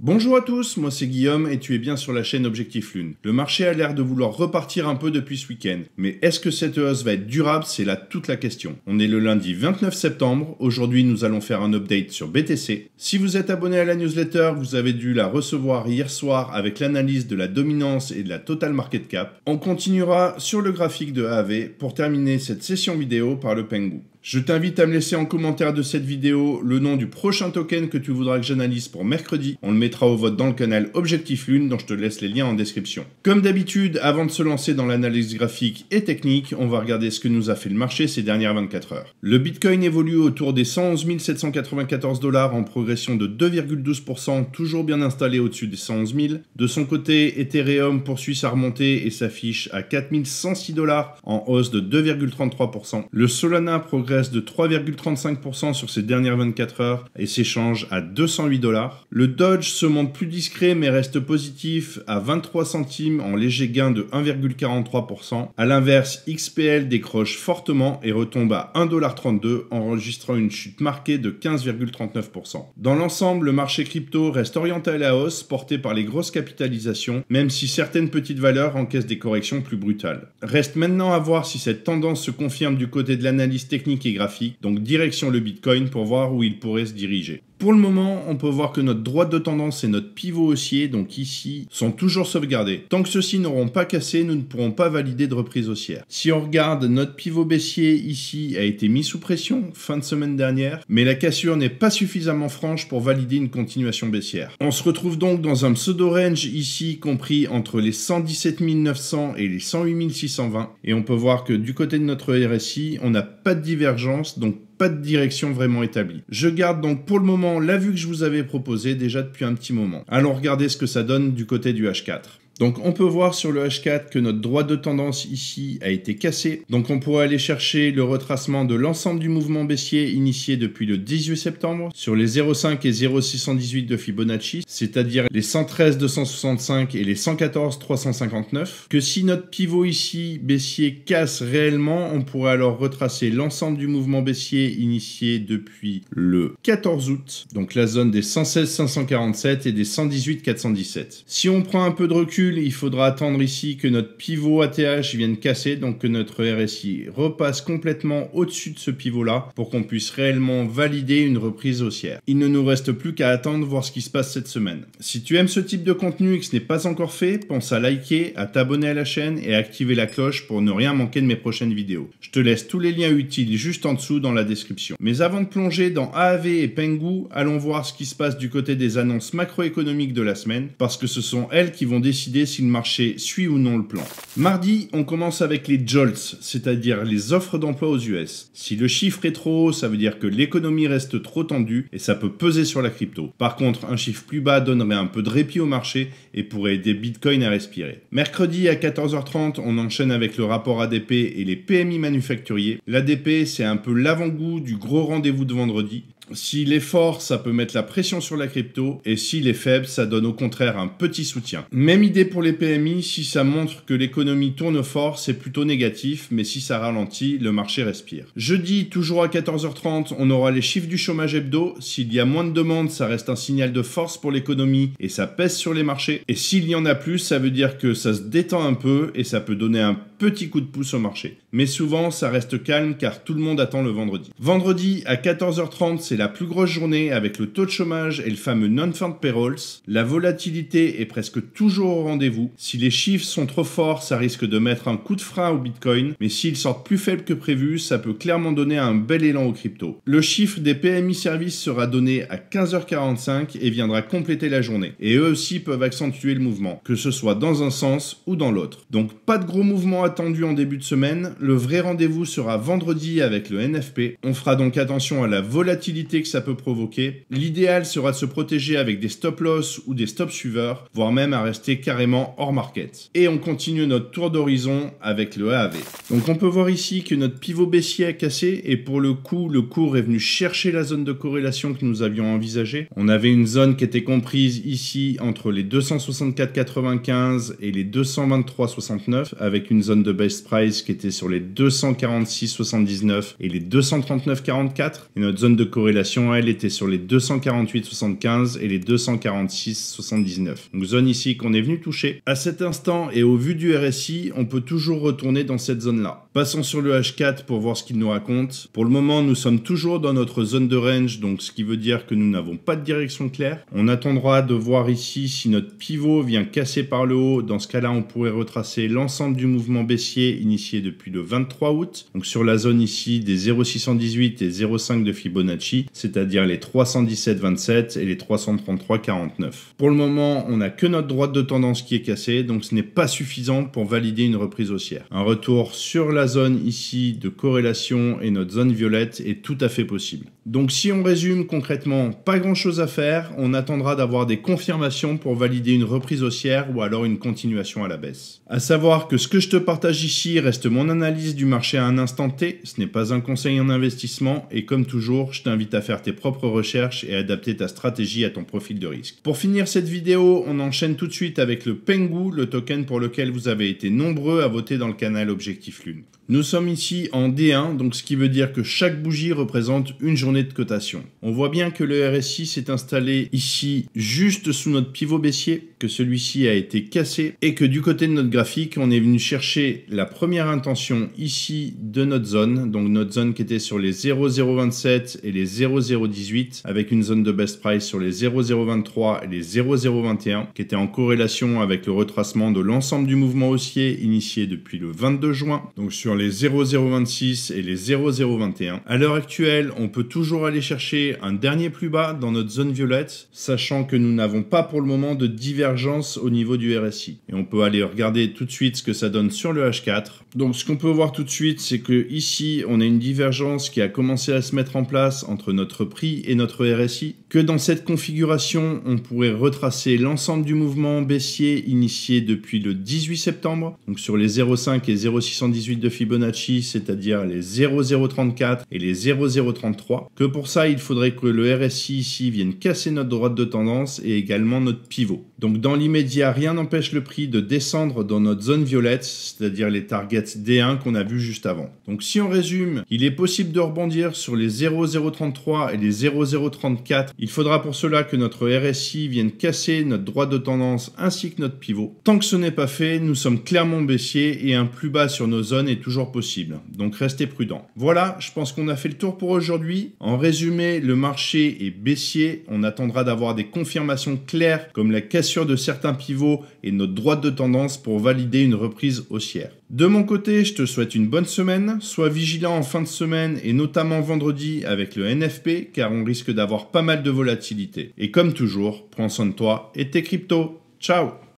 Bonjour à tous, moi c'est Guillaume et tu es bien sur la chaîne Objectif Lune. Le marché a l'air de vouloir repartir un peu depuis ce week-end, mais est-ce que cette hausse va être durable? C'est là toute la question. On est le lundi 29 septembre, aujourd'hui nous allons faire un update sur BTC. Si vous êtes abonné à la newsletter, vous avez dû la recevoir hier soir avec l'analyse de la dominance et de la total market cap. On continuera sur le graphique de AAV pour terminer cette session vidéo par le Pengu. Je t'invite à me laisser en commentaire de cette vidéo le nom du prochain token que tu voudras que j'analyse pour mercredi. On le mettra au vote dans le canal Objectif Lune, dont je te laisse les liens en description. Comme d'habitude, avant de se lancer dans l'analyse graphique et technique, on va regarder ce que nous a fait le marché ces dernières 24 heures. Le Bitcoin évolue autour des 111 794 $ en progression de 2,12%, toujours bien installé au-dessus des 111 000. De son côté, Ethereum poursuit sa remontée et s'affiche à 4 106 $ en hausse de 2,33%. Le Solana progresse de 3,35% sur ces dernières 24 heures et s'échange à 208 $. Le Doge se montre plus discret mais reste positif à 23 centimes en léger gain de 1,43%. A l'inverse, XPL décroche fortement et retombe à 1,32$ enregistrant une chute marquée de 15,39%. Dans l'ensemble, le marché crypto reste orienté à la hausse, porté par les grosses capitalisations, même si certaines petites valeurs encaissent des corrections plus brutales. Reste maintenant à voir si cette tendance se confirme du côté de l'analyse technique et graphique, donc direction le Bitcoin pour voir où il pourrait se diriger. Pour le moment, on peut voir que notre droite de tendance et notre pivot haussier, donc ici, sont toujours sauvegardés. Tant que ceux-ci n'auront pas cassé, nous ne pourrons pas valider de reprise haussière. Si on regarde, notre pivot baissier ici a été mis sous pression fin de semaine dernière, mais la cassure n'est pas suffisamment franche pour valider une continuation baissière. On se retrouve donc dans un pseudo-range ici compris entre les 117 900 et les 108 620, et on peut voir que du côté de notre RSI, on n'a pas de divergence, donc pas de direction vraiment établie. Je garde donc pour le moment la vue que je vous avais proposée déjà depuis un petit moment. Allons regarder ce que ça donne du côté du H4. Donc on peut voir sur le H4 que notre droite de tendance ici a été cassée. Donc on pourrait aller chercher le retracement de l'ensemble du mouvement baissier initié depuis le 18 septembre sur les 0,5 et 0,618 de Fibonacci, c'est-à-dire les 113 265 et les 114 359. Que si notre pivot ici baissier casse réellement, on pourrait alors retracer l'ensemble du mouvement baissier initié depuis le 14 août, donc la zone des 116 547 et des 118 417. Si on prend un peu de recul, il faudra attendre ici que notre pivot ATH vienne casser, donc que notre RSI repasse complètement au-dessus de ce pivot-là pour qu'on puisse réellement valider une reprise haussière. Il ne nous reste plus qu'à attendre voir ce qui se passe cette semaine. Si tu aimes ce type de contenu et que ce n'est pas encore fait, pense à liker, à t'abonner à la chaîne et à activer la cloche pour ne rien manquer de mes prochaines vidéos. Je te laisse tous les liens utiles juste en dessous dans la description. Mais avant de plonger dans AAV et Pengu, allons voir ce qui se passe du côté des annonces macroéconomiques de la semaine, parce que ce sont elles qui vont décider si le marché suit ou non le plan. Mardi, on commence avec les JOLTS, c'est-à-dire les offres d'emploi aux US. Si le chiffre est trop haut, ça veut dire que l'économie reste trop tendue et ça peut peser sur la crypto. Par contre, un chiffre plus bas donnerait un peu de répit au marché et pourrait aider Bitcoin à respirer. Mercredi à 14h30, on enchaîne avec le rapport ADP et les PMI manufacturiers. L'ADP, c'est un peu l'avant-goût du gros rendez-vous de vendredi. S'il est fort, ça peut mettre la pression sur la crypto, et s'il est faible, ça donne au contraire un petit soutien. Même idée pour les PMI, si ça montre que l'économie tourne fort, c'est plutôt négatif, mais si ça ralentit, le marché respire. Jeudi, toujours à 14h30, on aura les chiffres du chômage hebdo. S'il y a moins de demandes, ça reste un signal de force pour l'économie, et ça pèse sur les marchés. Et s'il y en a plus, ça veut dire que ça se détend un peu, et ça peut donner un petit coup de pouce au marché. Mais souvent, ça reste calme, car tout le monde attend le vendredi. Vendredi, à 14h30, c'est la plus grosse journée avec le taux de chômage et le fameux non-farm payrolls. La volatilité est presque toujours au rendez-vous. Si les chiffres sont trop forts, ça risque de mettre un coup de frein au Bitcoin, mais s'ils sortent plus faibles que prévu, ça peut clairement donner un bel élan aux cryptos. Le chiffre des PMI services sera donné à 15h45 et viendra compléter la journée. Et eux aussi peuvent accentuer le mouvement, que ce soit dans un sens ou dans l'autre. Donc pas de gros mouvements attendus en début de semaine. Le vrai rendez-vous sera vendredi avec le NFP. On fera donc attention à la volatilité que ça peut provoquer. L'idéal sera de se protéger avec des stop loss ou des stop suiveurs, voire même à rester carrément hors market. Et on continue notre tour d'horizon avec le AAV. Donc on peut voir ici que notre pivot baissier a cassé et pour le coup, le cours est venu chercher la zone de corrélation que nous avions envisagée. On avait une zone qui était comprise ici entre les 264,95 et les 223,69 avec une zone zone de best price qui était sur les 246,79 et les 239,44. Et notre zone de corrélation, elle, était sur les 248,75 et les 246,79. Donc zone ici qu'on est venu toucher. À cet instant et au vu du RSI, on peut toujours retourner dans cette zone-là. Passons sur le H4 pour voir ce qu'il nous raconte. Pour le moment, nous sommes toujours dans notre zone de range, donc ce qui veut dire que nous n'avons pas de direction claire. On attendra de voir ici si notre pivot vient casser par le haut. Dans ce cas-là, on pourrait retracer l'ensemble du mouvement baissier initié depuis le 23 août. Donc sur la zone ici des 0,618 et 0,5 de Fibonacci, c'est-à-dire les 317,27 et les 333,49. Pour le moment, on n'a que notre droite de tendance qui est cassée, donc ce n'est pas suffisant pour valider une reprise haussière. Un retour sur la zone ici de corrélation et notre zone violette est tout à fait possible. Donc si on résume concrètement, pas grand chose à faire, on attendra d'avoir des confirmations pour valider une reprise haussière ou alors une continuation à la baisse. À savoir que ce que je te partage ici reste mon analyse du marché à un instant T, ce n'est pas un conseil en investissement et comme toujours, je t'invite à faire tes propres recherches et adapter ta stratégie à ton profil de risque. Pour finir cette vidéo, on enchaîne tout de suite avec le Pengu, le token pour lequel vous avez été nombreux à voter dans le canal Objectif Lune. Nous sommes ici en D1, donc ce qui veut dire que chaque bougie représente une journée de cotation. On voit bien que le RSI s'est installé ici juste sous notre pivot baissier, que celui-ci a été cassé et que du côté de notre graphique, on est venu chercher la première intention ici de notre zone, donc notre zone qui était sur les 0,027 et les 0,018 avec une zone de best price sur les 0,023 et les 0,021 qui était en corrélation avec le retracement de l'ensemble du mouvement haussier initié depuis le 22 juin, donc sur les 0,026 et les 0,021. À l'heure actuelle, on peut toujours aller chercher un dernier plus bas dans notre zone violette, sachant que nous n'avons pas pour le moment de divergence au niveau du RSI. Et on peut aller regarder tout de suite ce que ça donne sur le H4. Donc ce qu'on peut voir tout de suite, c'est que ici, on a une divergence qui a commencé à se mettre en place entre notre prix et notre RSI, que dans cette configuration, on pourrait retracer l'ensemble du mouvement baissier initié depuis le 18 septembre, donc sur les 0,5 et 0,618 de Fibonacci, c'est-à-dire les 0,034 et les 0,033, que pour ça, il faudrait que le RSI ici vienne casser notre droite de tendance et également notre pivot. Donc dans l'immédiat, rien n'empêche le prix de descendre dans notre zone violette, c'est-à-dire les targets D1 qu'on a vu juste avant. Donc si on résume, il est possible de rebondir sur les 0,033 et les 0,034. Il faudra pour cela que notre RSI vienne casser notre droite de tendance ainsi que notre pivot. Tant que ce n'est pas fait, nous sommes clairement baissiers et un plus bas sur nos zones est toujours possible. Donc restez prudents. Voilà, je pense qu'on a fait le tour pour aujourd'hui. En résumé, le marché est baissier. On attendra d'avoir des confirmations claires comme la cassure de certains pivots et notre droite de tendance pour valider une reprise haussière. De mon côté, je te souhaite une bonne semaine. Sois vigilant en fin de semaine et notamment vendredi avec le NFP car on risque d'avoir pas mal de volatilité. Et comme toujours, prends soin de toi et tes cryptos. Ciao!